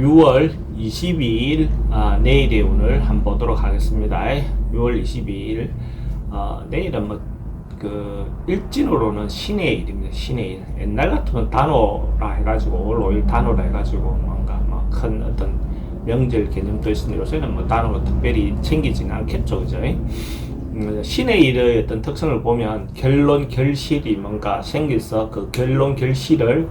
6월 22일 내일의 운을 한번 보도록 하겠습니다. 6월 22일 내일은 일진으로는 신의 일입니다. 신의 일. 옛날 같으면 단오라 해가지고 5월 5일 단오라 해가지고 뭔가 큰 어떤 명절 개념도 있으니 요새는 단오로 특별히 챙기지는 않겠죠, 그죠? 신의 일의 어떤 특성을 보면 결론 결실이 뭔가 생겨서 그 결론 결실을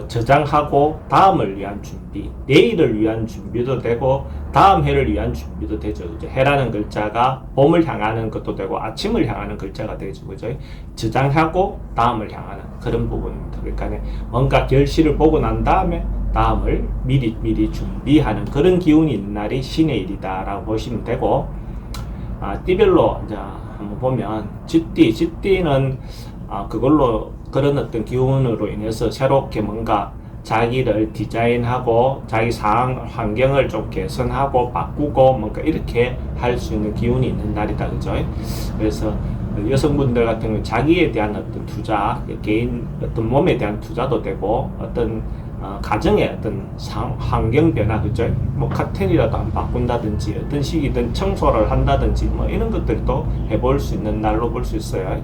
저장하고 다음을 위한 준비, 내일을 위한 준비도 되고 다음 해를 위한 준비도 되죠. 그죠? 해라는 글자가 봄을 향하는 것도 되고 아침을 향하는 글자가 되죠. 그죠? 저장하고 다음을 향하는 그런 부분입니다. 그러니까 뭔가 결실을 보고 난 다음에 다음을 미리 준비하는 그런 기운이 있는 날이 신의 일이다라고 보시면 되고, 띠별로 이제 한번 보면 쥐띠는 그걸로 그런 어떤 기운으로 인해서 새롭게 뭔가 자기를 디자인하고 자기 상황, 환경을 좀 개선하고 바꾸고 뭔가 이렇게 할 수 있는 기운이 있는 날이다. 그죠? 그래서 여성분들 같은 경우 자기에 대한 어떤 투자, 개인 어떤 몸에 대한 투자도 되고 어떤 가정의 어떤 환경 변화, 그죠? 카텐이라도 한번 바꾼다든지 어떤 식이든 청소를 한다든지 이런 것들도 해볼 수 있는 날로 볼 수 있어요.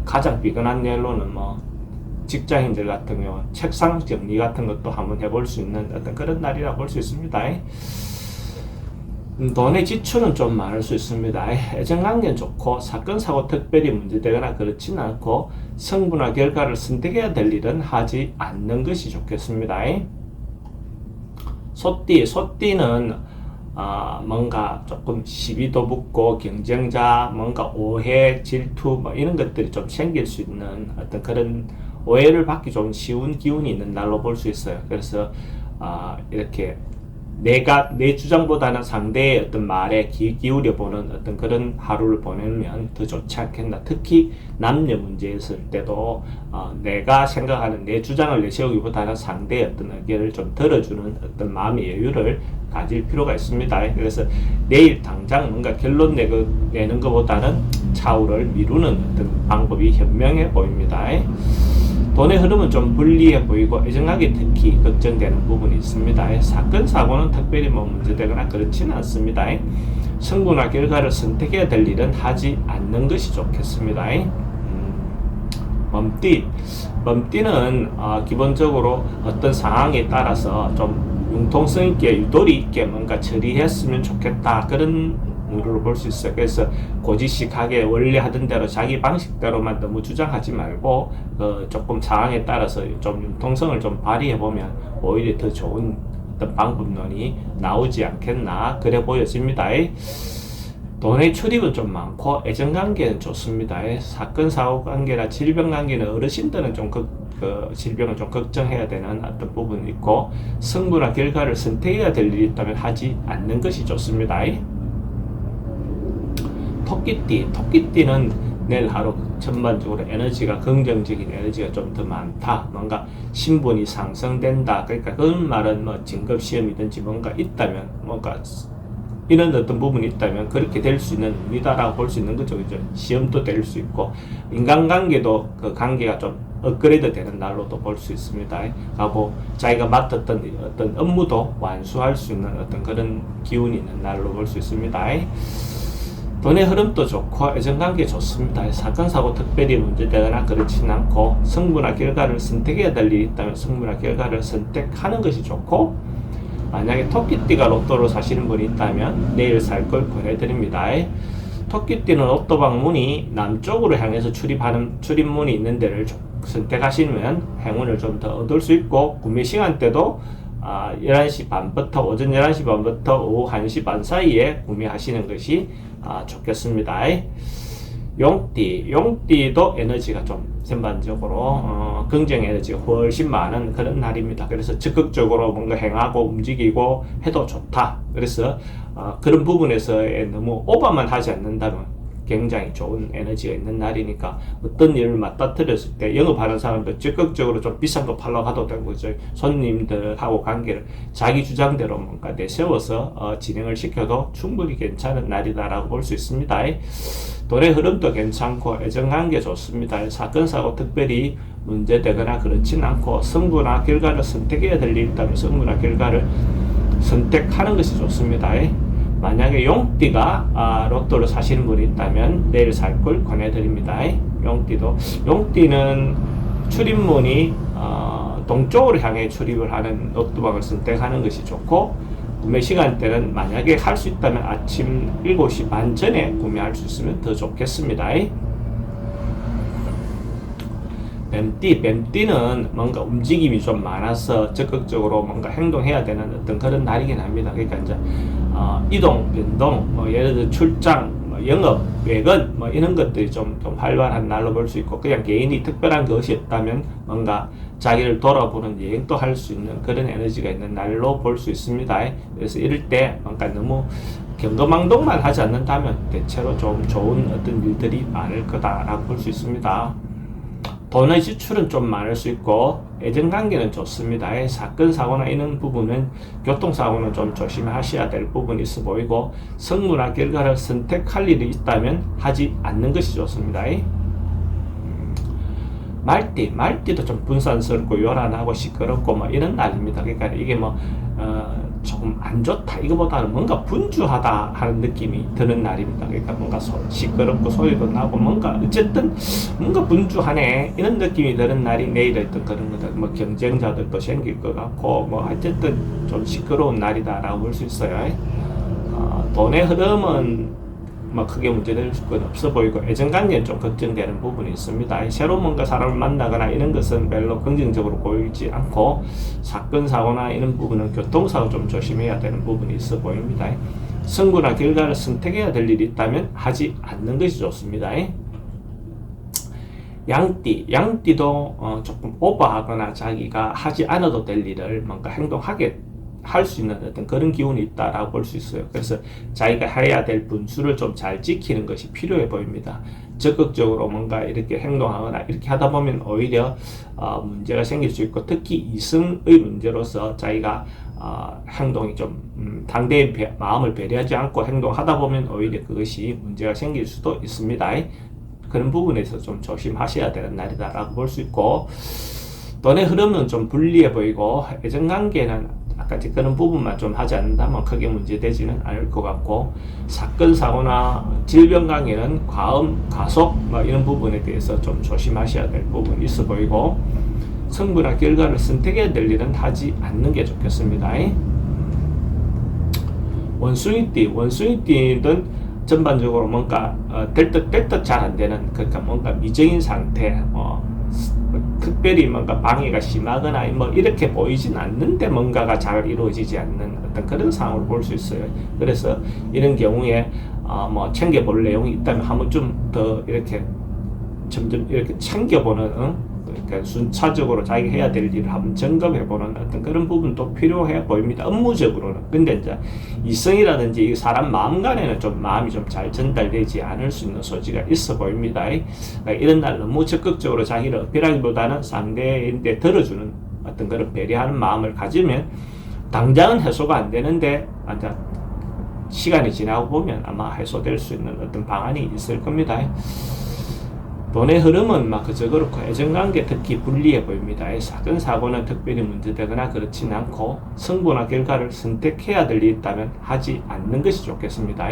가장 비근한 예로는 직장인들 같은 경우 책상 정리 같은 것도 한번 해볼 수 있는 어떤 그런 날이라 볼 수 있습니다. 돈의 지출은 좀 많을 수 있습니다. 애정관계는 좋고 사건 사고 특별히 문제되거나 그렇지는 않고 성분과 결과를 선택해야 될 일은 하지 않는 것이 좋겠습니다. 소띠는 뭔가 조금 시비도 붙고 경쟁자, 뭔가 오해, 질투 이런 것들이 좀 생길 수 있는 어떤 그런 오해를 받기 좀 쉬운 기운이 있는 날로 볼 수 있어요. 그래서 이렇게 내 주장보다는 상대의 어떤 말에 기울여 보는 어떤 그런 하루를 보내면 더 좋지 않겠나. 특히 남녀 문제에 있을 때도 내가 생각하는 내 주장을 내세우기보다는 상대의 어떤 의견을 좀 들어주는 어떤 마음의 여유를 가질 필요가 있습니다. 그래서 내일 당장 뭔가 결론 내는 것보다는 차후를 미루는 어떤 방법이 현명해 보입니다. 돈의 흐름은 좀 불리해 보이고 애정관계 특히 걱정되는 부분이 있습니다. 사건 사고는 특별히 문제되거나 그렇지는 않습니다. 성분과 결과를 선택해야 될 일은 하지 않는 것이 좋겠습니다. 범띠는 기본적으로 어떤 상황에 따라서 좀 융통성 있게 유도리 있게 뭔가 처리했으면 좋겠다, 그런 으로 볼 수 있어요. 그래서 고지식하게 원래 하던 대로 자기 방식대로만 너무 주장하지 말고 조금 상황에 따라서 좀 융통성을 좀 발휘해 보면 오히려 더 좋은 어떤 방법론이 나오지 않겠나, 그래 보여집니다. 돈의 출입은 좀 많고 애정관계는 좋습니다. 사건 사고 관계나 질병 관계는 어르신들은 좀 질병을 좀 걱정해야 되는 어떤 부분이 있고, 성분과 결과를 선택해야 될 일이 있다면 하지 않는 것이 좋습니다. 토끼띠는 내일 하루 전반적으로 에너지가 긍정적인 에너지가 좀 더 많다, 뭔가 신분이 상승된다, 그러니까 그런 말은 진급시험이든지 뭔가 있다면, 뭔가 이런 어떤 부분이 있다면 그렇게 될 수 있는 운이다라고 볼 수 있는 거죠. 그죠? 시험도 될 수 있고 인간관계도 그 관계가 좀 업그레이드 되는 날로도 볼 수 있습니다. 하고 자기가 맡았던 어떤 업무도 완수할 수 있는 어떤 그런 기운이 있는 날로 볼 수 있습니다. 돈의 흐름도 좋고 애정관계 좋습니다. 사건 사고 특별히 문제되거나 그렇지는 않고 성분과 결과를 선택해야 될 일이 있다면 성분과 결과를 선택하는 것이 좋고, 만약에 토끼띠가 로또로 사시는 분이 있다면 내일 살 걸 권해드립니다. 토끼띠는 로또 방문이 남쪽으로 향해서 출입문이 있는 데를 선택하시면 행운을 좀 더 얻을 수 있고, 구매 시간대도 11시 반부터 오전 11시 반부터 오후 1시 반 사이에 구매하시는 것이 좋겠습니다. 용띠도 에너지가 좀 전반적으로 긍정 에너지가 훨씬 많은 그런 날입니다. 그래서 적극적으로 뭔가 행하고 움직이고 해도 좋다. 그래서 그런 부분에서 너무 오버만 하지 않는다면 굉장히 좋은 에너지가 있는 날이니까 어떤 일을 맞닥뜨렸을 때 영업하는 사람도 적극적으로 좀 비싼 거 팔러 가도 되고, 손님들하고 관계를 자기 주장대로 뭔가 내세워서 진행을 시켜도 충분히 괜찮은 날이다라고 볼 수 있습니다. 돈의 흐름도 괜찮고 애정관계 좋습니다. 사건 사고 특별히 문제되거나 그렇진 않고 성부나 결과를 선택해야 될 일이 있다면 성부나 결과를 선택하는 것이 좋습니다. 만약에 용띠가 로또를 사시는 분이 있다면 내일 살 걸 권해드립니다. 용띠는 출입문이 동쪽으로 향해 출입을 하는 로또방을 선택하는 것이 좋고, 구매 시간대는 만약에 할 수 있다면 아침 7시 반 전에 구매할 수 있으면 더 좋겠습니다. 뱀띠는 뭔가 움직임이 좀 많아서 적극적으로 뭔가 행동해야 되는 어떤 그런 날이긴 합니다. 그러니까 이제 이동, 변동, 예를 들어 출장, 영업, 외근 이런 것들이 좀 활발한 날로 볼 수 있고, 그냥 개인이 특별한 것이 없다면 뭔가 자기를 돌아보는 여행도 할 수 있는 그런 에너지가 있는 날로 볼 수 있습니다. 그래서 이럴 때 뭔가 너무 경거망동만 하지 않는다면 대체로 좀 좋은 어떤 일들이 많을 거다라고 볼 수 있습니다. 돈의 지출은 좀 많을 수 있고, 애정관계는 좋습니다. 사건, 사고나 이런 부분은, 교통사고는 좀 조심하셔야 될 부분이 있어 보이고, 성무나 결과를 선택할 일이 있다면 하지 않는 것이 좋습니다. 말띠도 좀 분산스럽고 요란하고 시끄럽고 이런 날입니다. 그러니까 이게 조금 안 좋다, 이거보다는 뭔가 분주하다 하는 느낌이 드는 날입니다. 그러니까 뭔가 시끄럽고 소리도 나고 어쨌든 뭔가 분주하네 이런 느낌이 드는 날이 내일의 어떤 그런 것들, 경쟁자들도 생길 것 같고 어쨌든 좀 시끄러운 날이다라고 볼 수 있어요. 돈의 흐름은 크게 문제될 건 없어 보이고, 애정관계는 좀 걱정되는 부분이 있습니다. 새로 뭔가 사람을 만나거나 이런 것은 별로 긍정적으로 보이지 않고, 사건, 사고나 이런 부분은 교통사고 좀 조심해야 되는 부분이 있어 보입니다. 성부나 결과를 선택해야 될 일이 있다면 하지 않는 것이 좋습니다. 양띠도 조금 오버하거나 자기가 하지 않아도 될 일을 뭔가 행동하게 할 수 있는 어떤 그런 기운이 있다라고 볼 수 있어요. 그래서 자기가 해야 될 분수를 좀 잘 지키는 것이 필요해 보입니다. 적극적으로 뭔가 이렇게 행동하거나 이렇게 하다 보면 오히려 문제가 생길 수 있고, 특히 이성의 문제로서 자기가 행동이 좀 상대의 마음을 배려하지 않고 행동하다 보면 오히려 그것이 문제가 생길 수도 있습니다. 그런 부분에서 좀 조심하셔야 되는 날이다라고 볼 수 있고, 돈의 흐름은 좀 불리해 보이고, 애정관계는 아까 그런 부분만 좀 하지 않는다면 크게 문제되지는 않을 것 같고, 사건, 사고나 질병 관계는 과음, 과속 이런 부분에 대해서 좀 조심하셔야 될 부분이 있어 보이고, 성부나 결과를 선택해야 될 일은 하지 않는 게 좋겠습니다. 원숭이띠는 전반적으로 뭔가 될 듯 잘 안 되는, 그러니까 뭔가 미정인 상태, 특별히 뭔가 방해가 심하거나 이렇게 보이진 않는데 뭔가가 잘 이루어지지 않는 어떤 그런 상황을 볼 수 있어요. 그래서 이런 경우에 챙겨볼 내용이 있다면 한 번쯤 더 이렇게 점점 이렇게 챙겨보는, 그러니까 순차적으로 자기가 해야 될 일을 한번 점검해보는 어떤 그런 부분도 필요해 보입니다. 업무적으로는. 근데 이제 이성이라든지 사람 마음 간에는 좀 마음이 좀 잘 전달되지 않을 수 있는 소지가 있어 보입니다. 그러니까 이런 날 너무 적극적으로 자기를 어필하기보다는 상대인데 들어주는 어떤 그런 배려하는 마음을 가지면 당장은 해소가 안 되는데 시간이 지나고 보면 아마 해소될 수 있는 어떤 방안이 있을 겁니다. 돈의 흐름은 그저 그렇고, 애정관계 특히 불리해 보입니다. 사건, 사고는 특별히 문제되거나 그렇진 않고, 성부나 결과를 선택해야 될 일이 있다면 하지 않는 것이 좋겠습니다.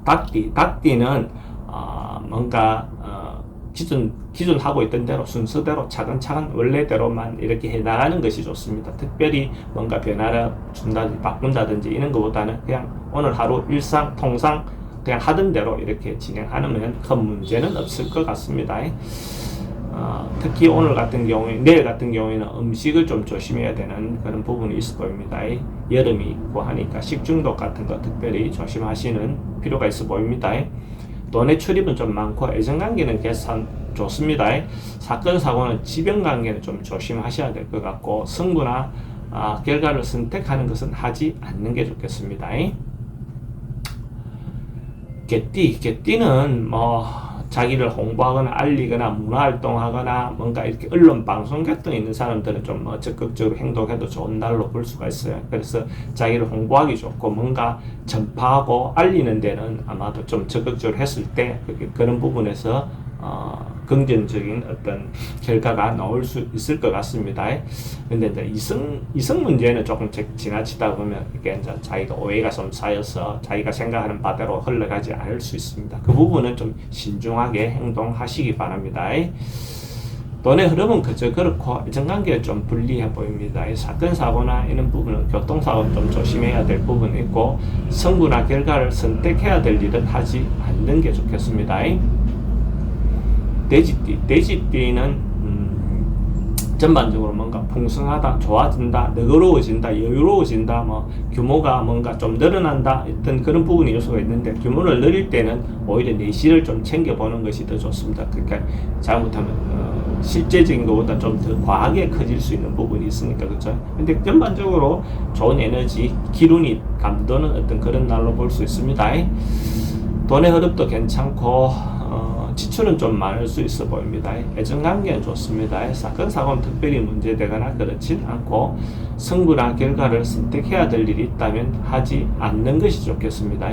닭띠는 뭔가 기존 하고 있던 대로 순서대로 차근차근 원래대로만 이렇게 해나가는 것이 좋습니다. 특별히 뭔가 변화를 준다든지 바꾼다든지 이런 것보다는 그냥 오늘 하루 일상 통상 그냥 하던 대로 이렇게 진행하면 큰 문제는 없을 것 같습니다. 특히 오늘 같은 경우에, 내일 같은 경우에는 음식을 좀 조심해야 되는 그런 부분이 있어 보입니다. 여름이 있고 하니까 식중독 같은 거 특별히 조심하시는 필요가 있어 보입니다. 돈의 출입은 좀 많고, 애정관계는 개선 좋습니다. 사건, 사고는 질병관계는 좀 조심하셔야 될 것 같고, 성부나 결과를 선택하는 것은 하지 않는 게 좋겠습니다. 개띠는 자기를 홍보하거나 알리거나 문화활동하거나 뭔가 이렇게 언론 방송 같은 있는 사람들은 좀 적극적으로 행동해도 좋은 날로 볼 수가 있어요. 그래서 자기를 홍보하기 좋고 뭔가 전파하고 알리는 데는 아마도 좀 적극적으로 했을 때 그런 부분에서 긍정적인 어떤 결과가 나올 수 있을 것 같습니다. 근데 이제 이성 문제는 조금 지나치다 보면 이게 이제 자기가 오해가 좀 쌓여서 자기가 생각하는 바대로 흘러가지 않을 수 있습니다. 그 부분은 좀 신중하게 행동하시기 바랍니다. 돈의 흐름은 그저 그렇고 애정관계가 좀 불리해 보입니다. 사건 사고나 이런 부분은 교통사고 좀 조심해야 될 부분이 있고 성부나 결과를 선택해야 될 일은 하지 않는 게 좋겠습니다. 돼지띠는 전반적으로 뭔가 풍성하다, 좋아진다, 너그러워진다, 여유로워진다, 뭐 규모가 뭔가 좀 늘어난다 어떤 그런 부분이 요소가 있는데 규모를 늘릴 때는 오히려 내실을 좀 챙겨보는 것이 더 좋습니다. 그러니까 잘못하면 실제적인 것보다 좀 더 과하게 커질 수 있는 부분이 있으니까 그렇죠. 근데 전반적으로 좋은 에너지, 기운이 감도는 어떤 그런 날로 볼 수 있습니다. 돈의 흐름도 괜찮고 지출은 좀 많을 수 있어 보입니다. 애정관계는 좋습니다. 사건 사고는 특별히 문제되거나 그렇진 않고 성부나 결과를 선택해야 될 일이 있다면 하지 않는 것이 좋겠습니다.